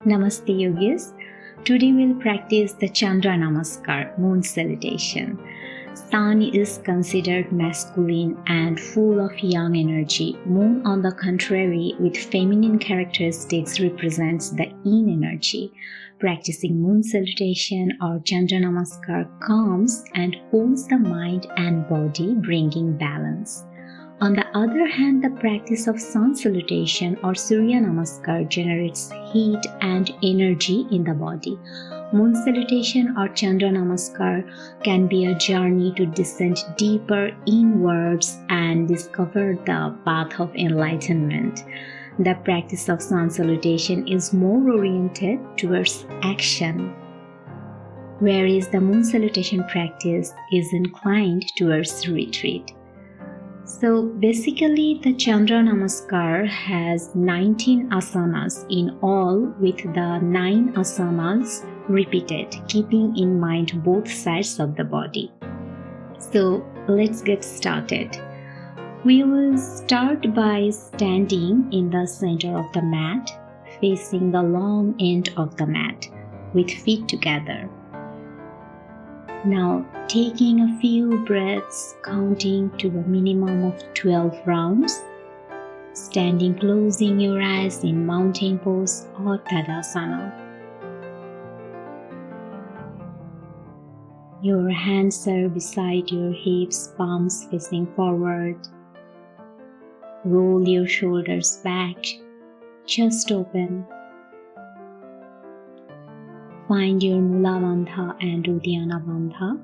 Namaste Yogis. Today we'll practice the Chandra Namaskar, Moon Salutation. Sun is considered masculine and full of young energy. Moon, on the contrary, with feminine characteristics, represents the yin energy. Practicing Moon Salutation or Chandra Namaskar calms and holds the mind and body, bringing balance. On the other hand, the practice of Sun Salutation or Surya Namaskar generates heat and energy in the body. Moon Salutation or Chandra Namaskar can be a journey to descend deeper inwards and discover the path of enlightenment. The practice of Sun Salutation is more oriented towards action, whereas the Moon Salutation practice is inclined towards retreat. So basically, the Chandra Namaskar has 19 asanas in all, with the 9 asanas repeated, keeping in mind both sides of the body. So let's get started. We will start by standing in the center of the mat, facing the long end of the mat, with feet together. Now, taking a few breaths, counting to a minimum of 12 rounds, standing closing your eyes in mountain pose or Tadasana. Your hands are beside your hips, palms facing forward. Roll your shoulders back, chest open. Find your Mula Bandha and Uddiyana Bandha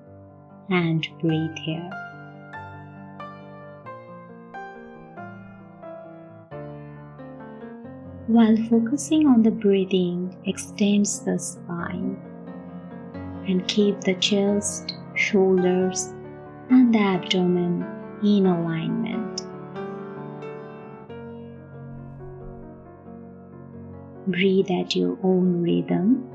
and breathe here. While focusing on the breathing, extends the spine and keep the chest, shoulders and the abdomen in alignment. Breathe at your own rhythm.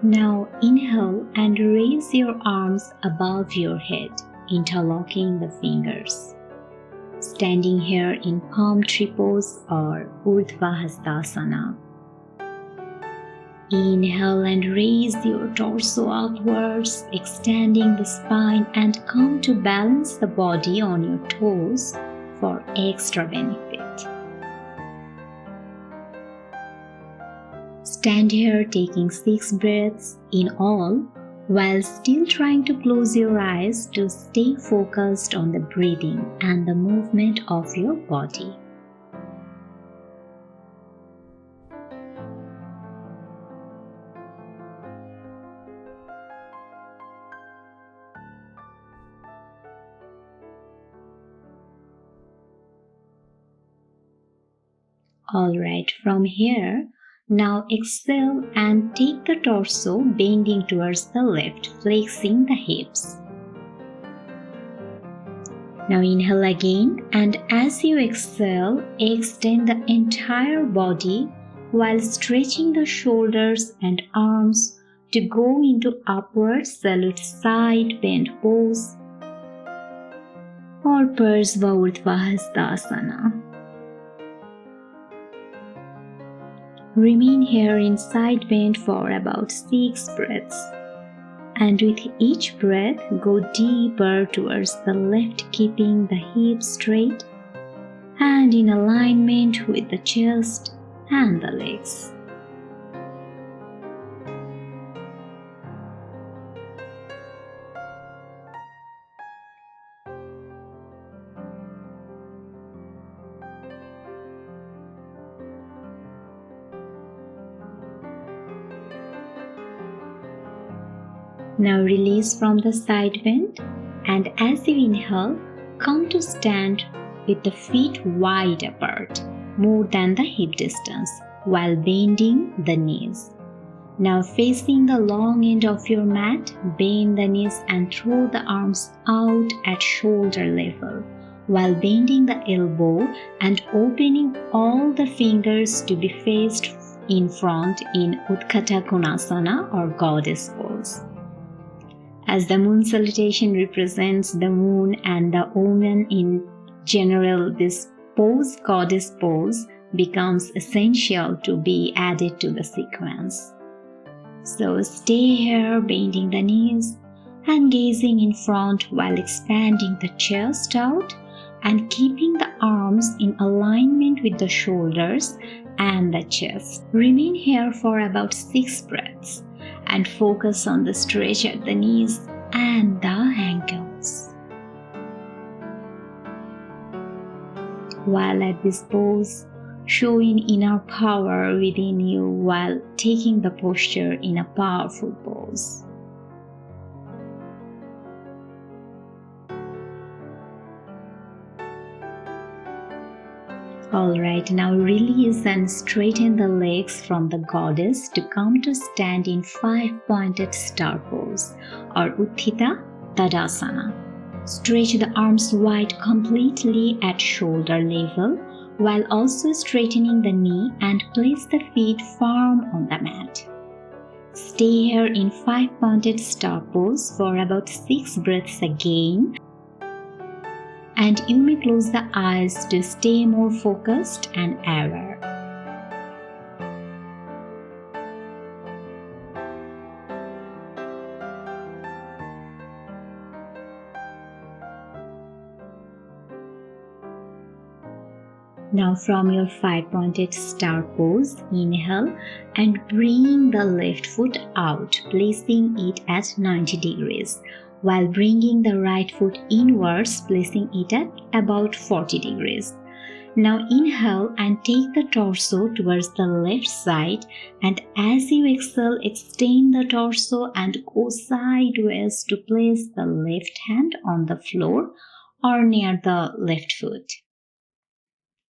Now inhale and raise your arms above your head, interlocking the fingers. Standing here in palm tree pose or Urdhva Hastasana. Inhale and raise your torso outwards, extending the spine, and come to balance the body on your toes for extra benefit. Stand here taking 6 breaths in all, while still trying to close your eyes to stay focused on the breathing and the movement of your body. Alright, from here, now exhale and take the torso bending towards the left, flexing the hips. Now inhale again, and as you exhale, extend the entire body while stretching the shoulders and arms to go into upward salute side bend pose or Parsva Urdhva Hastasana. Remain here in side bend for about 6 breaths, and with each breath go deeper towards the left, keeping the hips straight and in alignment with the chest and the legs. Now release from the side bend, and as you inhale, come to stand with the feet wide apart, more than the hip distance, while bending the knees. Now facing the long end of your mat, bend the knees and throw the arms out at shoulder level while bending the elbow and opening all the fingers to be faced in front in Utthita Konasana or goddess pose. As the moon salutation represents the moon and the woman in general, this pose, goddess pose, becomes essential to be added to the sequence. So stay here, bending the knees and gazing in front while expanding the chest out and keeping the arms in alignment with the shoulders and the chest. Remain here for about 6 breaths and focus on the stretch at the knees and the ankles. While at this pose, showing inner power within you while taking the posture in a powerful pose. Alright, now release and straighten the legs from the goddess to come to stand in 5-pointed star pose or Utthita Tadasana. Stretch the arms wide completely at shoulder level while also straightening the knee and place the feet firm on the mat. Stay here in 5-pointed star pose for about 6 breaths again, and you may close the eyes to stay more focused and aware. Now from your 5-pointed star pose, inhale and bring the left foot out, placing it at 90 degrees, while bringing the right foot inwards, placing it at about 40 degrees. Now inhale and take the torso towards the left side, and as you exhale, extend the torso and go sideways to place the left hand on the floor or near the left foot.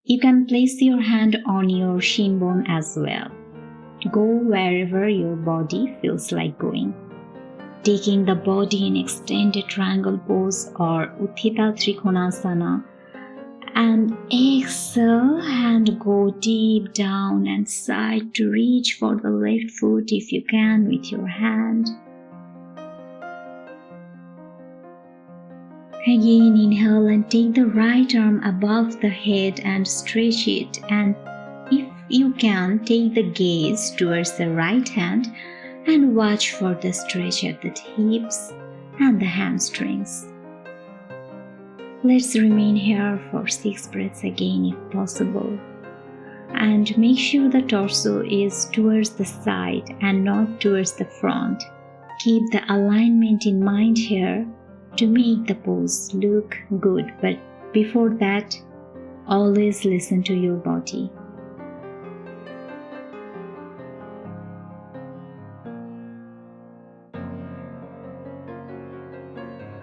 You can place your hand on your shin bone as well. Go wherever your body feels like going. Taking the body in extended triangle pose or Utthita Trikonasana, and exhale and go deep down and side to reach for the left foot if you can with your hand. Again, inhale and take the right arm above the head and stretch it, and if you can, take the gaze towards the right hand and watch for the stretch at the hips and the hamstrings. Let's remain here for 6 breaths again if possible, and make sure the torso is towards the side and not towards the front. Keep the alignment in mind here to make the pose look good, but before that, always listen to your body.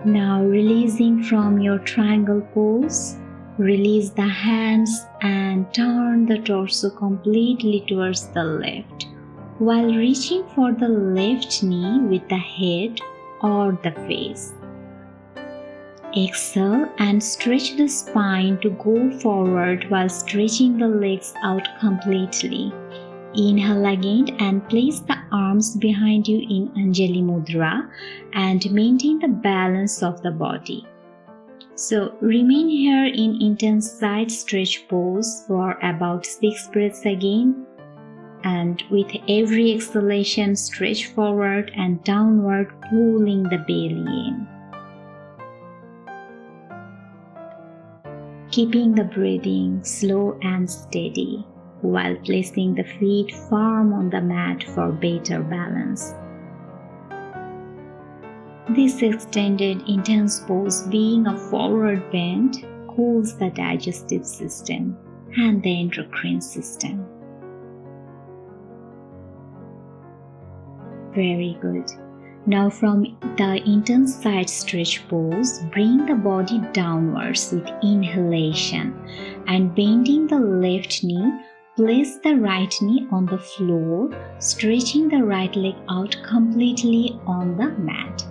Now releasing from your triangle pose, release the hands and turn the torso completely towards the left, while reaching for the left knee with the head or the face. Exhale and stretch the spine to go forward while stretching the legs out completely. Inhale again and place the arms behind you in Anjali Mudra and maintain the balance of the body. So remain here in intense side stretch pose for about 6 breaths again, and with every exhalation stretch forward and downward, pulling the belly in. Keeping the breathing slow and steady while placing the feet firm on the mat for better balance. This extended intense pose, being a forward bend, cools the digestive system and the endocrine system. Very good. Now from the intense side stretch pose, bring the body downwards with inhalation and bending the left knee Place the right knee on the floor, stretching the right leg out completely on the mat.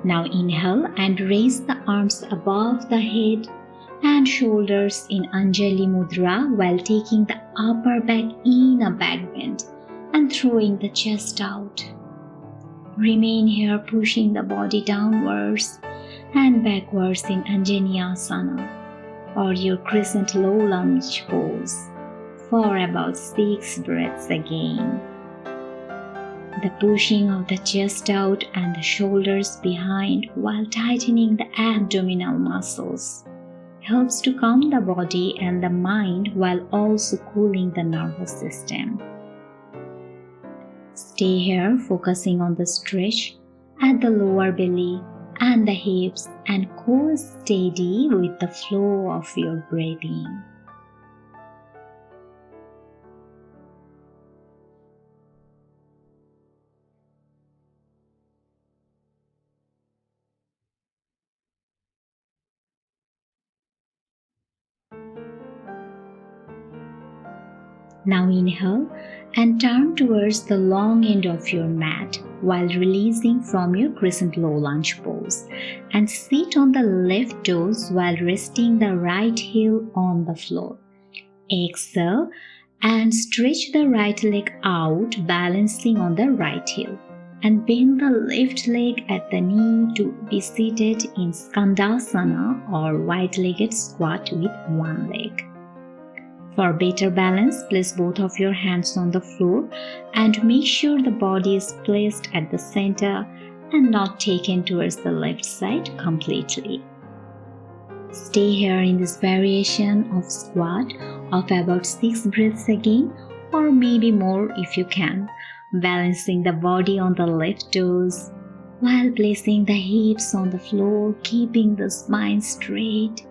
Now inhale and raise the arms above the head and shoulders in Anjali Mudra while taking the upper back in a back bend and throwing the chest out. Remain here, pushing the body downwards and backwards in Anjaneyasana or your Crescent low lunge pose for about 6 breaths again. The pushing of the chest out and the shoulders behind while tightening the abdominal muscles helps to calm the body and the mind while also cooling the nervous system. Stay here focusing on the stretch at the lower belly and the hips and core steady with the flow of your breathing. Now inhale and turn towards the long end of your mat while releasing from your Crescent low lunge pose and sit on the left toes while resting the right heel on the floor. Exhale and stretch the right leg out, balancing on the right heel, and bend the left leg at the knee to be seated in Skandasana or wide-legged squat with one leg. For better balance, place both of your hands on the floor and make sure the body is placed at the center and not taken towards the left side completely. Stay here in this variation of squat of about 6 breaths again, or maybe more if you can, balancing the body on the left toes while placing the hips on the floor, keeping the spine straight,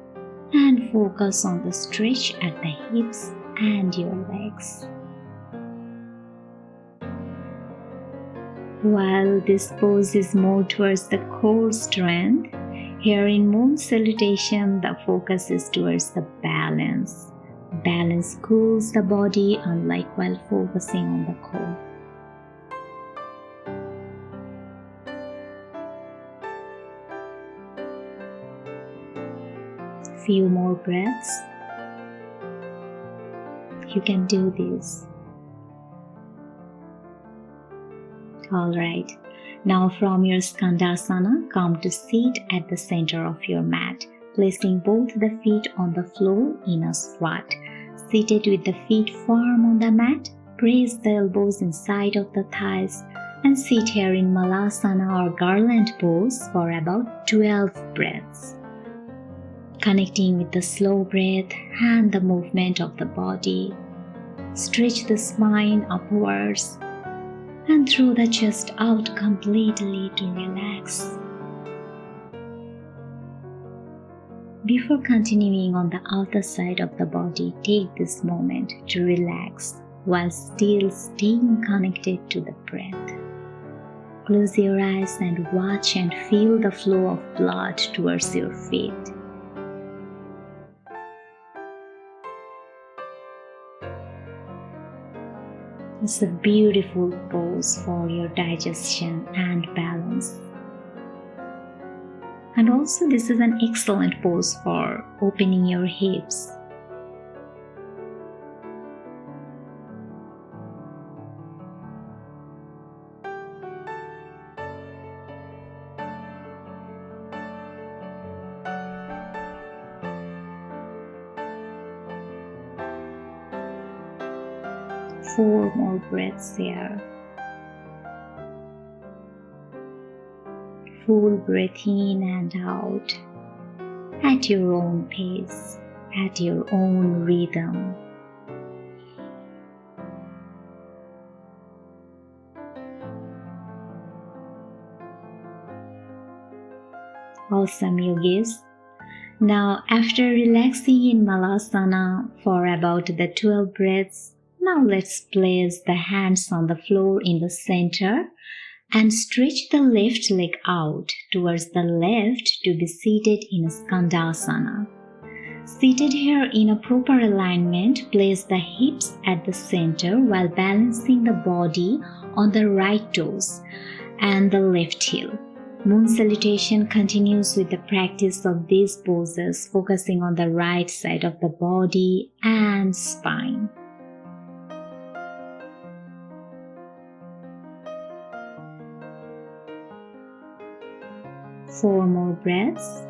and focus on the stretch at the hips and your legs. While this pose is more towards the core strength, here in Moon Salutation the focus is towards the balance. Balance cools the body unlike while focusing on the core. Few more breaths. You can do this. Alright, now from your Skandasana, come to sit at the center of your mat, placing both the feet on the floor in a squat. Seated with the feet firm on the mat, press the elbows inside of the thighs and sit here in Malasana or garland pose for about 12 breaths. Connecting with the slow breath and the movement of the body. Stretch the spine upwards and throw the chest out completely to relax. Before continuing on the outer side of the body, take this moment to relax while still staying connected to the breath. Close your eyes and watch and feel the flow of blood towards your feet. It's a beautiful pose for your digestion and balance. And also this is an excellent pose for opening your hips. Four more breaths here. Full breath in and out at your own pace, at your own rhythm. Awesome, yogis. Now, after relaxing in Malasana for about the 12 breaths, now let's place the hands on the floor in the center and stretch the left leg out towards the left to be seated in Skandasana. Seated here in a proper alignment, place the hips at the center while balancing the body on the right toes and the left heel. Moon Salutation continues with the practice of these poses, focusing on the right side of the body and spine. Four more breaths.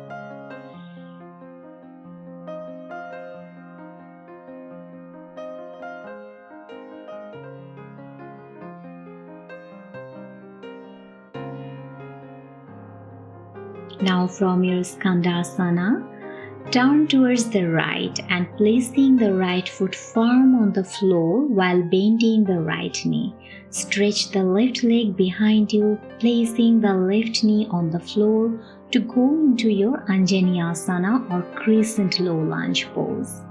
Now from your Skandasana, turn towards the right and placing the right foot firm on the floor while bending the right knee. Stretch the left leg behind you, placing the left knee on the floor to go into your Asana or Crescent low lunge pose.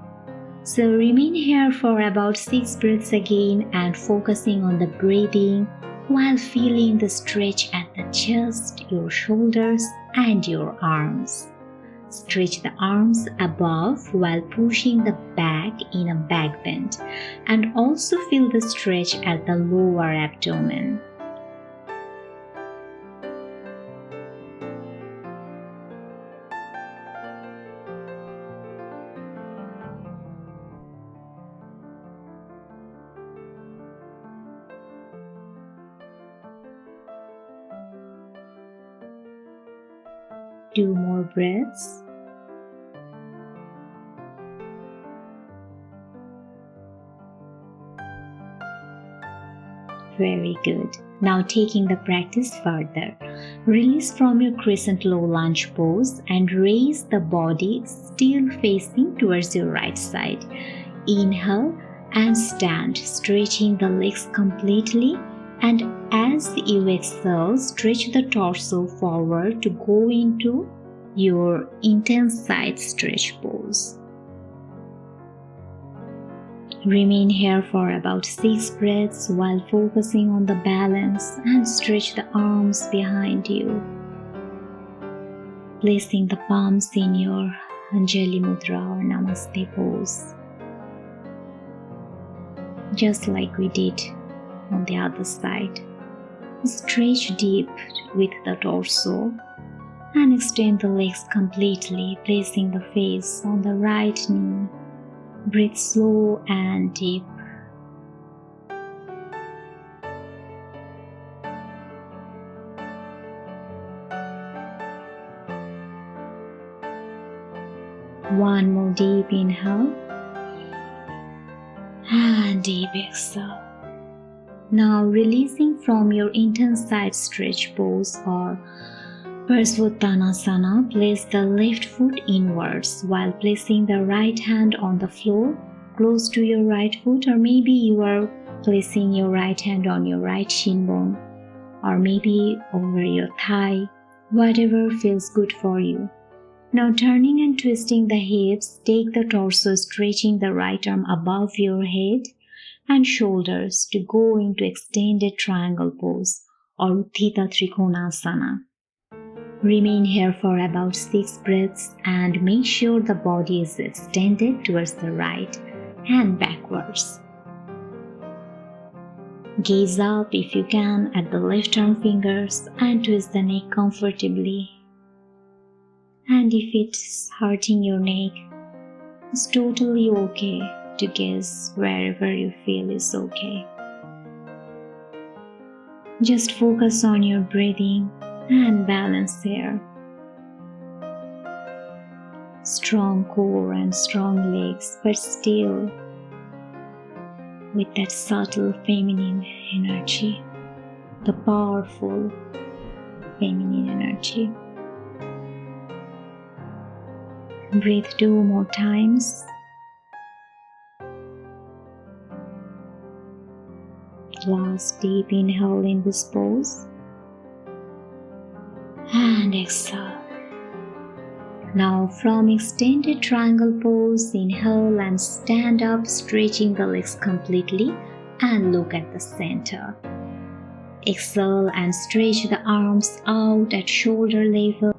So remain here for about 6 breaths again and focusing on the breathing while feeling the stretch at the chest, your shoulders and your arms. Stretch the arms above while pushing the back in a back bend and also feel the stretch at the lower abdomen. Two more breaths. Very good. Now taking the practice further. Release from your Crescent low lunge pose and raise the body still facing towards your right side. Inhale and stand, stretching the legs completely. And as you exhale, stretch the torso forward to go into your intense side stretch pose. Remain here for about 6 breaths while focusing on the balance and stretch the arms behind you. Placing the palms in your Anjali Mudra or Namaste pose. Just like we did on the other side. Stretch deep with the torso and extend the legs completely, placing the face on the right knee. Breathe slow and deep. One more deep inhale and deep exhale. Now releasing from your intense side stretch pose or Parsvottanasana, place the left foot inwards while placing the right hand on the floor close to your right foot, or maybe you are placing your right hand on your right shin bone or maybe over your thigh, whatever feels good for you. Now turning and twisting the hips, take the torso, stretching the right arm above your head and shoulders to go into extended triangle pose or Utthita Trikonasana. Remain here for about 6 breaths and make sure the body is extended towards the right and backwards. Gaze up if you can at the left arm fingers and twist the neck comfortably. And if it's hurting your neck, it's totally okay to gaze wherever you feel is okay. Just focus on your breathing and balance here. Strong core and strong legs, but still with that subtle feminine energy, the powerful feminine energy. Breathe 2 more times. Last deep inhale in this pose and exhale. Now from extended triangle pose, inhale and stand up, stretching the legs completely and look at the center. Exhale and stretch the arms out at shoulder level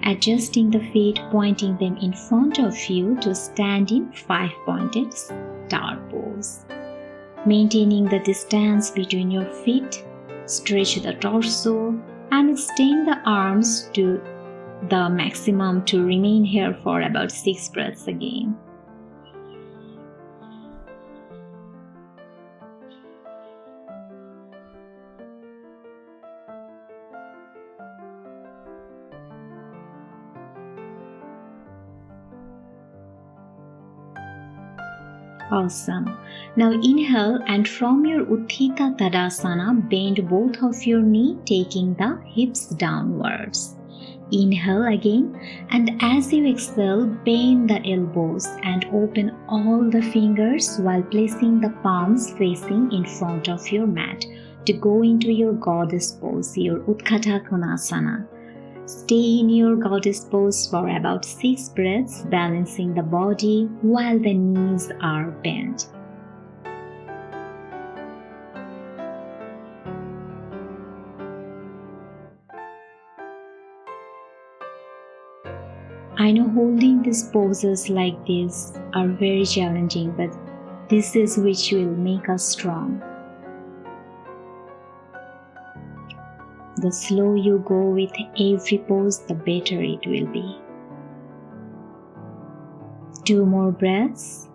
adjusting the feet, pointing them in front of you to stand in 5-pointed star pose. Maintaining the distance between your feet, stretch the torso and extend the arms to the maximum to remain here for about 6 breaths again. Awesome. Now inhale and from your Utthita Tadasana, bend both of your knees, taking the hips downwards. Inhale again, and as you exhale, bend the elbows and open all the fingers while placing the palms facing in front of your mat to go into your goddess pose, your Utthita Konasana. Stay in your goddess pose for about 6 breaths, balancing the body while the knees are bent. I know holding these poses like this are very challenging, but this is which will make us strong. The slower you go with every pose, the better it will be. 2 more breaths.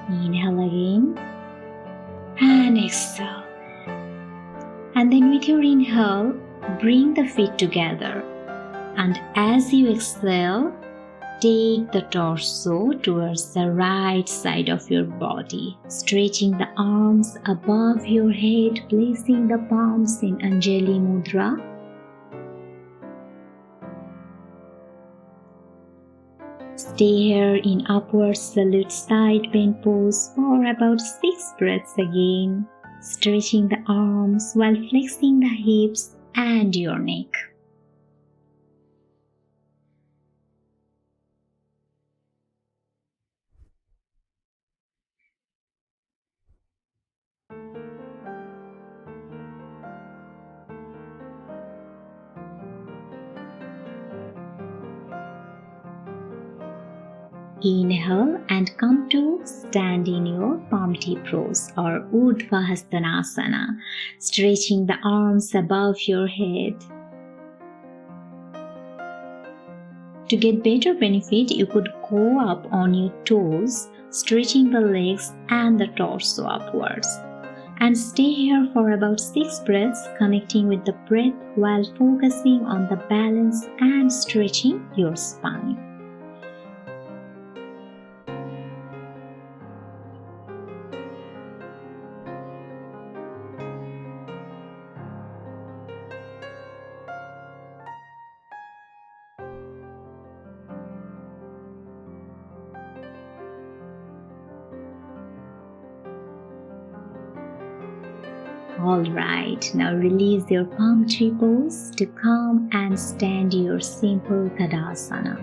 Inhale again and exhale. And then with your inhale, bring the feet together. And as you exhale, take the torso towards the right side of your body, stretching the arms above your head, placing the palms in Anjali Mudra. Stay here in upward salute side bend pose for about 6 breaths again, stretching the arms while flexing the hips and your neck. Inhale and come to stand in your palm tip pose or Urdhva Hastanasana, stretching the arms above your head. To get better benefit, you could go up on your toes, stretching the legs and the torso upwards. And stay here for about 6 breaths, connecting with the breath while focusing on the balance and stretching your spine. Alright, now release your palm tree pose to come and stand your simple Tadasana.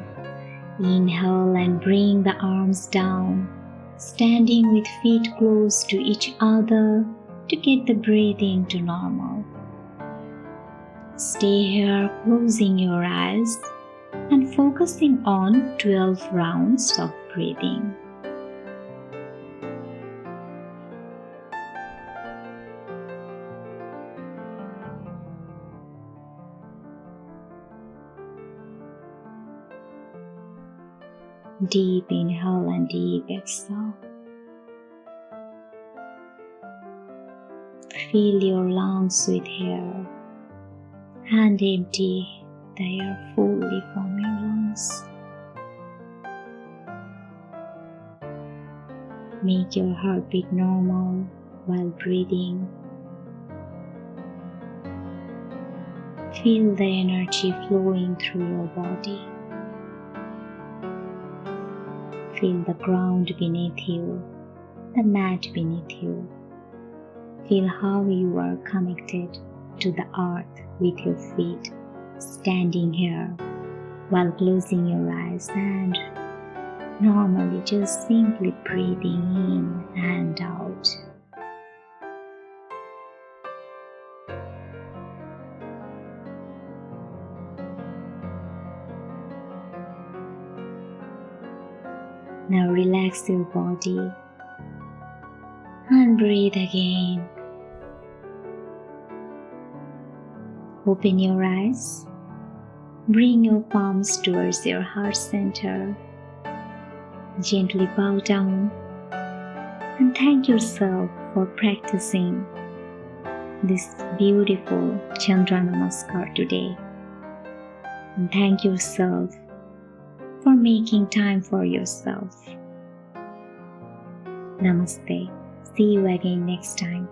Inhale and bring the arms down, standing with feet close to each other to get the breathing to normal. Stay here closing your eyes and focusing on 12 rounds of breathing. Deep inhale and deep exhale. Fill your lungs with air and empty the air fully from your lungs. Make your heartbeat normal while breathing. Feel the energy flowing through your body. Feel the ground beneath you, the mat beneath you. Feel how you are connected to the earth with your feet, standing here while closing your eyes and normally just simply breathing in and out. Now relax your body and breathe again. Open your eyes. Bring your palms towards your heart center. Gently bow down and thank yourself for practicing this beautiful Chandra Namaskar today. And thank yourself for making time for yourself. Namaste. See you again next time.